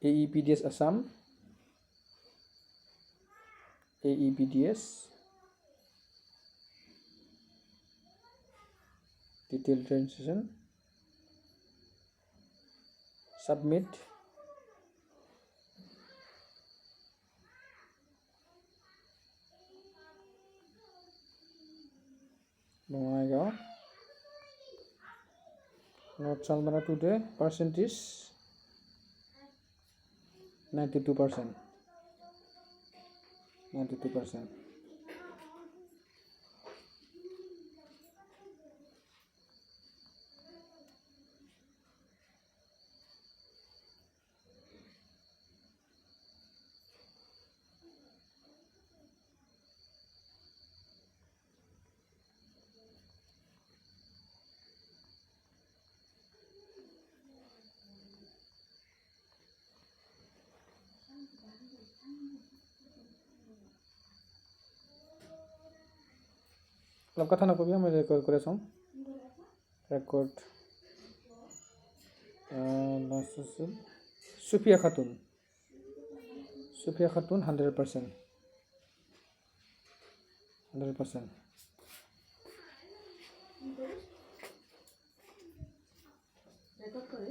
AEPDS Assam, AEPDS, detailed transition, submit, Bongaigaon, North Salmara today, percentage 92%. 92%. অলপ কথা নকবি, আমি ৰেকৰ্ড কৰি চাওঁ। ৰেকৰ্ড লাষ্ট আছিল সুফিয়া খাতুন 100%। 100%। রেকর্ড করে